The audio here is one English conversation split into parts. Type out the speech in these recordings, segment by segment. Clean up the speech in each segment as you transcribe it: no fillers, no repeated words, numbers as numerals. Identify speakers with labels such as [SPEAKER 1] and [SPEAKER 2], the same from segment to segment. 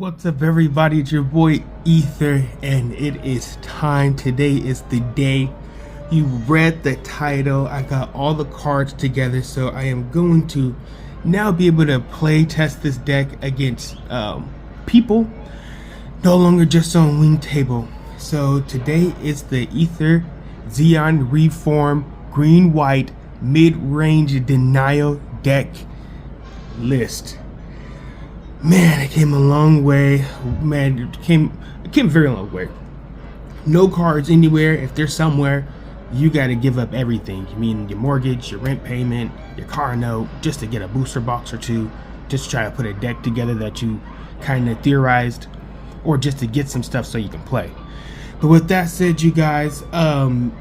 [SPEAKER 1] What's up, everybody? It's your boy Ether, and it is time. Today is the day. You read the title. I got all the cards together, so I am going to now be able to play test this deck against people, no longer just on Wing Table. So today is the Ether Zeon Reform Green-White Mid-Range Denial deck list. Man, it came a long way. Man, it came a very long way. No cards anywhere. If they're somewhere, you got to give up everything. You mean your mortgage, your rent payment, your car note, just to get a booster box or two, just to try to put a deck together that you kind of theorized, or just to get some stuff so you can play. But with that said, you guys, to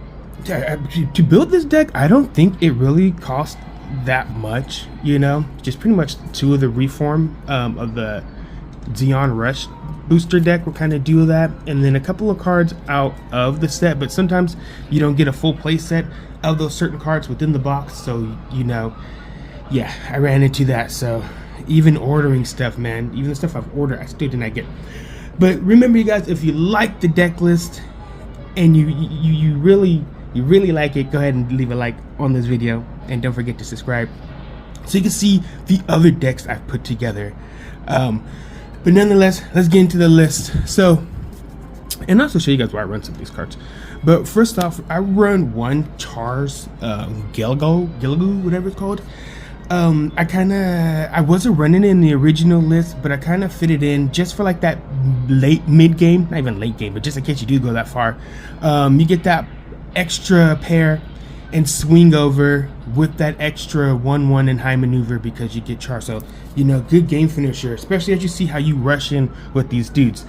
[SPEAKER 1] build this deck, I don't think it really cost that much, you know. Just pretty much two of the reform of the Zeon Rush booster deck will kind of do that, and then a couple of cards out of the set. But sometimes you don't get a full play set of those certain cards within the box, so you know, yeah, I ran into that. So even ordering stuff, man, even the stuff I've ordered, I still did not get. But remember, you guys, if you like the deck list and you really like it, go ahead and leave a like on this video, and don't forget to subscribe so you can see the other decks I've put together. But nonetheless, let's get into the list. So, and also show you guys why I run some of these cards. But first off, I run one Char's Gilgu, whatever it's called. I wasn't running it in the original list, but I kind of fit it in just for like that mid game, not even late game, but just in case you do go that far. You get that extra pair and swing over with that extra 1/1 in high maneuver because you get Char. So, you know, good game finisher, especially as you see how you rush in with these dudes.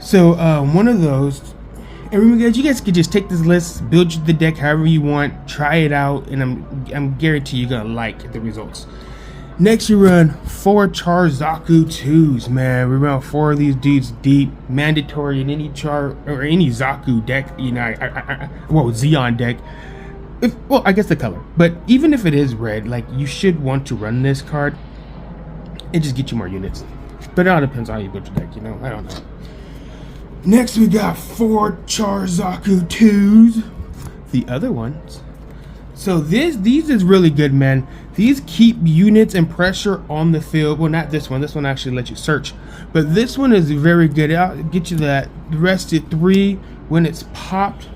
[SPEAKER 1] So one of those. And remember, guys, you guys could just take this list, build the deck however you want, try it out, and I'm guarantee you're gonna like the results. Next, you run 4 Char Zaku 2s, man. We run 4 of these dudes deep, mandatory in any Char or any Zaku deck, you know, Zeon deck. Well, I guess the color, but even if it is red, like, you should want to run this card. It just gets you more units, but it all depends on how you build your deck, you know. I don't know. Next, we got 4 Char Zaku 2s, the other ones. So these is really good, man. These keep units and pressure on the field. Well, not this one. This one actually lets you search, but this one is very good. I'll get you that rested 3 when it's popped.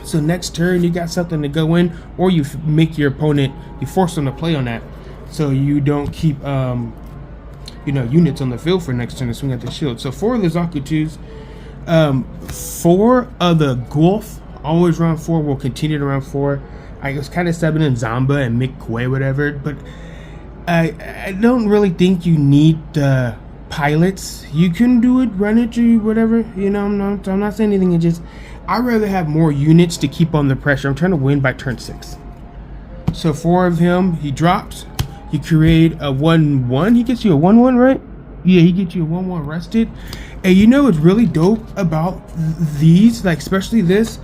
[SPEAKER 1] So next turn you got something to go in, or you make your opponent, you force them to play on that, so you don't keep you know, units on the field for next turn to swing at the shield. So 4 of the Zaku 2s, 4 of the Golf always run 4. Will continue to run 4. I was kind of subbing in Zamba and Mick Quay, whatever, but I don't really think you need the pilots. You can do it, run it, or whatever, you know. I'm not saying anything. It just, I'd rather have more units to keep on the pressure. I'm trying to win by turn 6. So 4 of him, he drops. You create a 1/1. He gets you a 1/1, right? Yeah, he gets you a 1/1 rested. And you know what's really dope about these, like especially this,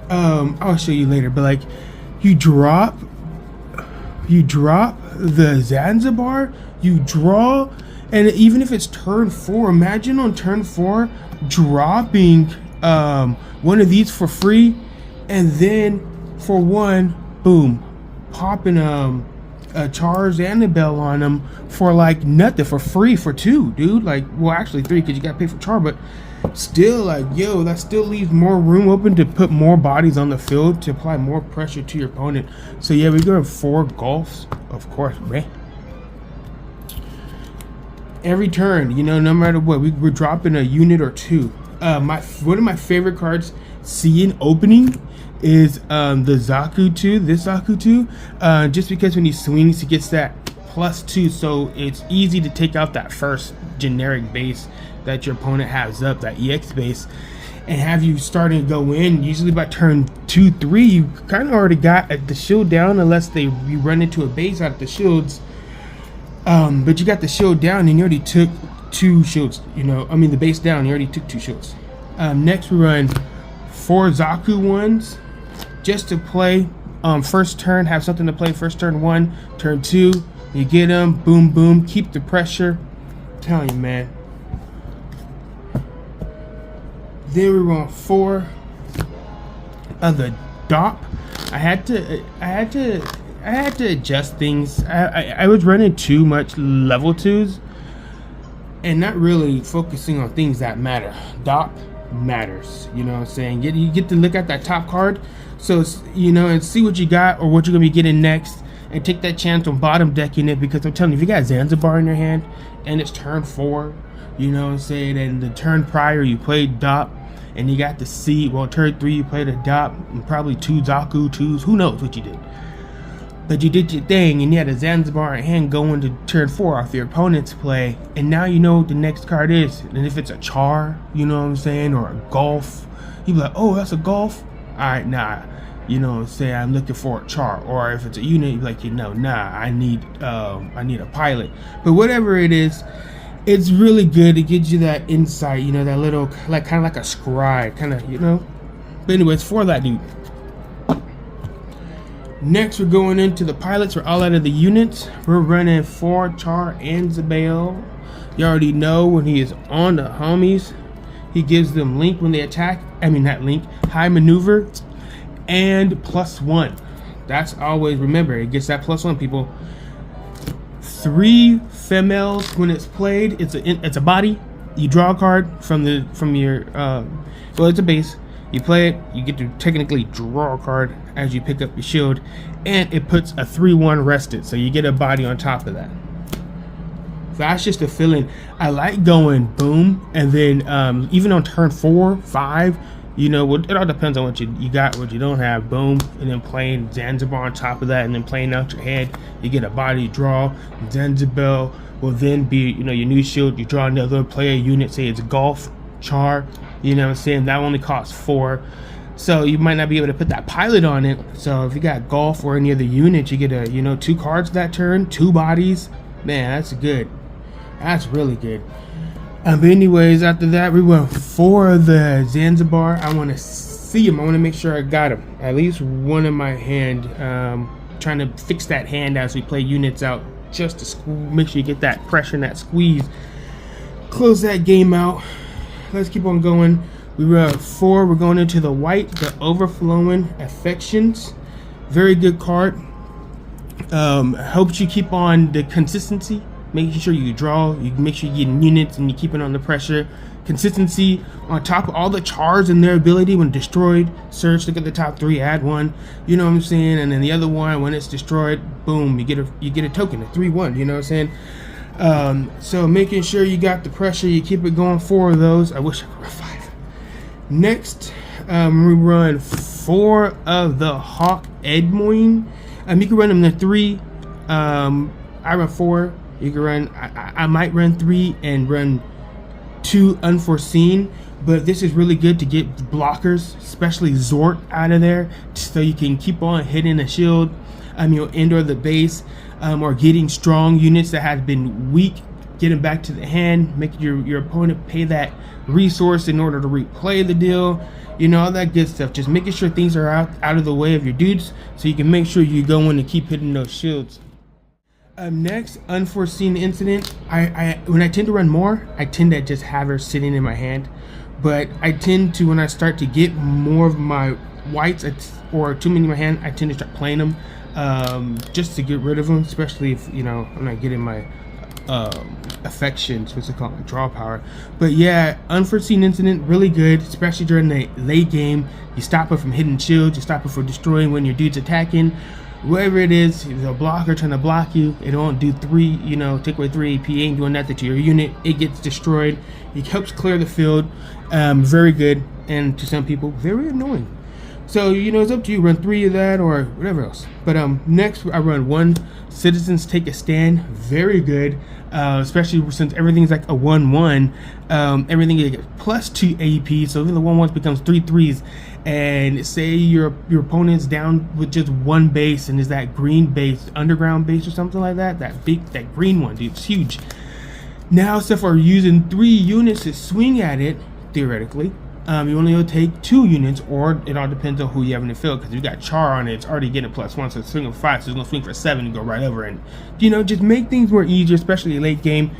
[SPEAKER 1] I'll show you later, but like you drop the Zanzibar, you draw, and even if it's turn 4, imagine on turn 4 dropping one of these for free, and then for 1, boom, popping Char's Annabelle on them for like nothing, for free, for 2, dude. Like, well, actually 3 because you got to pay for Char, but still, like, yo, that still leaves more room open to put more bodies on the field to apply more pressure to your opponent. So yeah, we're going 4 Golfs, of course, man. Every turn, you know, no matter what, we're dropping a unit or 2. One of my favorite cards, seeing opening, is the Zaku 2, this Zaku 2, just because when he swings, he gets that +2, so it's easy to take out that first generic base that your opponent has up, that EX base, and have you starting to go in. Usually by turn 2, 3, you kind of already got the shield down, unless you run into a base out of the shields. But you got the shield down, and you already took 2 shields, you know, I mean the base down, you already took 2 shields. Next we run 4 Zaku 1s, just to play first turn, have something to play first turn 1, turn 2, you get them, boom, boom, keep the pressure. I'm telling you, man, Then we run 4 of the DOP. I had to adjust things. I was running too much level 2s and not really focusing on things that matter. DOP matters, you know what I'm saying? You get to look at that top card, so you know, and see what you got or what you're gonna be getting next, and take that chance on bottom decking it, because I'm telling you, if you got Zanzibar in your hand and it's turn 4, you know what I'm saying, and the turn prior you played DOP and you got the C, well, turn 3 you played a DOP and probably 2 Zaku 2s, who knows what you did, but you did your thing and you had a Zanzibar in hand going to turn 4 off your opponent's play, and now you know what the next card is. And if it's a Char, you know what I'm saying, or a Golf, you be like, oh, that's a Golf, alright, nah, you know what I'm saying, I'm looking for a Char. Or if it's a unit, you're like, you know, nah, I need a pilot. But whatever it is, it's really good. It gives you that insight, you know, that little, like, kind of like a scribe, kind of, you know. But anyways, for that dude. Next, we're going into the pilots. We're all out of the units. We're running 4 Char and Zabel. You already know when he is on the homies, he gives them link when they attack. I mean, not link, high maneuver and +1. That's always, remember, it gets that +1, people. 3 females when it's played. It's a body. You draw a card from your well, it's a base. You play it, you get to technically draw a card as you pick up your shield, and it puts a 3/1 rested, so you get a body on top of that. That's just a feeling. I like going boom, and then even on turn 4, 5, you know, it all depends on what you got, what you don't have. Boom, and then playing Zanzibar on top of that, and then playing out your head, you get a body draw. Zanzibar will then be, you know, your new shield. You draw another player unit, say it's Golf, Char, you know what I'm saying, that only costs 4, so you might not be able to put that pilot on it. So if you got Golf or any other unit, you get a, you know, 2 cards that turn, 2 bodies. Man, that's good. That's really good. But anyways, after that, we went 4 of the Zanzibar. I want to see him. I want to make sure I got him. At least one in my hand. Trying to fix that hand as we play units out, just to make sure you get that pressure and that squeeze. Close that game out. Let's keep on going. We were at 4. We're going into the white, the Overflowing Affections. Very good card. Helps you keep on the consistency. Making sure you draw, you make sure you're getting units and you keep it on the pressure. Consistency on top of all the Chars and their ability when destroyed. Search, look at the top 3, add 1. You know what I'm saying? And then the other one, when it's destroyed, boom, you get a token, a 3/1. You know what I'm saying? So making sure you got the pressure, you keep it going. 4 of those. I wish I could run 5. Next, we run 4 of the Hawk Edmoin. You can run them to 3. I run 4. You can run, I might run 3 and run 2 Unforeseen, but this is really good to get blockers, especially Zort, out of there, so you can keep on hitting the shield, you know, and or the base, or getting strong units that have been weak, getting back to the hand, making your opponent pay that resource in order to replay the deal, you know, all that good stuff. Just making sure things are out of the way of your dudes, so you can make sure you go in and keep hitting those shields. Next, Unforeseen Incident. When I tend to run more, I tend to just have her sitting in my hand. But I tend to, when I start to get more of my whites or too many in my hand, I tend to start playing them just to get rid of them, especially if, you know, I'm not getting my affections, what's it called, my draw power. But yeah, Unforeseen Incident, really good, especially during the late game. You stop it from hitting shields, you stop it from destroying when your dude's attacking. Whatever it is, if a blocker trying to block you, it won't do 3, you know, take away 3 AP, ain't doing that to your unit, it gets destroyed. It helps clear the field. Very good, and to some people, very annoying. So, you know, it's up to you, run 3 of that or whatever else. But next, I run 1 Citizens Take a Stand, very good, especially since everything's like a 1/1. Everything is +2 AP, so then the 1/1 becomes 3 3s. And say your opponent's down with just 1 base, and is that green base, underground base or something like that, that green one, dude, it's huge. Now, except for using 3 units to swing at it, theoretically, you only will take 2 units, or it all depends on who you have in the field, because if you got Char on it, it's already getting a +1, so it's swinging 5, so it's going to swing for 7 and go right over, and, you know, just make things more easier, especially late game.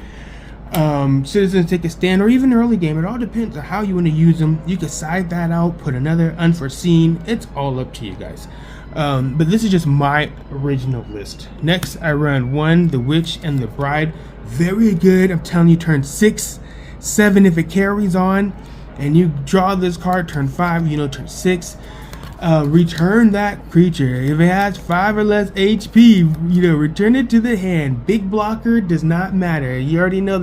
[SPEAKER 1] Citizens Take a Stand, or even early game. It all depends on how you want to use them. You can side that out, put another unforeseen. It's all up to you guys. But this is just my original list. Next, I run 1, The Witch and the Bride. Very good. I'm telling you, turn 6, 7 if it carries on, and you draw this card. Turn 5, turn 6. Return that creature. If it has 5 or less HP, return it to the hand. Big blocker, does not matter. You already know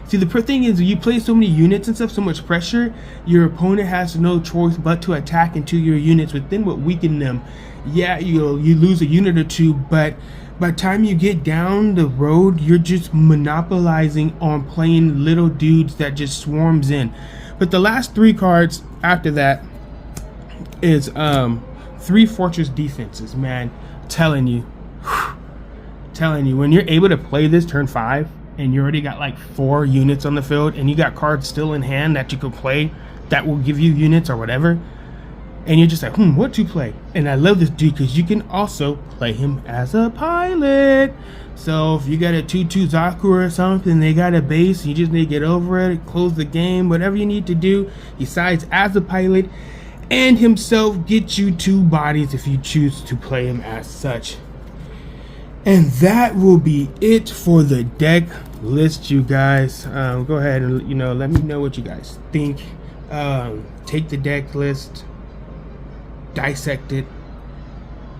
[SPEAKER 1] see, the thing is, you play so many units and stuff, so much pressure, your opponent has no choice but to attack into your units, but then what weaken them. Yeah, you lose a unit or two, but by the time you get down the road, you're just monopolizing on playing little dudes that just swarms in. But the last 3 cards after that is 3 Fortress Defenses, man. Telling you, when you're able to play this turn 5 and you already got like 4 units on the field and you got cards still in hand that you could play that will give you units or whatever, and you're just like, what to play? And I love this dude because you can also play him as a pilot. So if you got a 2/2 Zaku or something, they got a base, you just need to get over it, close the game, whatever you need to do. He sides as a pilot, and himself gets you 2 bodies if you choose to play him as such. And that will be it for the deck list, you guys. Go ahead and let me know what you guys think. Take the deck list, dissect it,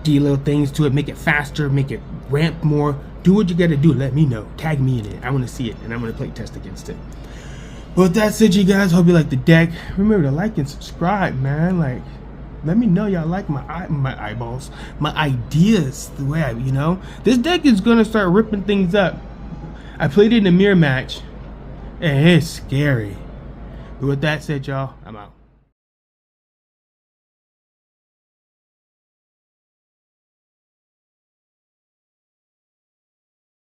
[SPEAKER 1] do little things to it, make it faster, make it ramp more. Do what you gotta do. Let me know. Tag me in it. I want to see it, and I'm gonna play test against it. Well, that's it, you guys. Hope you like the deck. Remember to like and subscribe, man. Like, let me know y'all like my eyeballs, my ideas, the way this deck is gonna start ripping things up. I played it in a mirror match, and it's scary. But with that said, y'all, I'm out.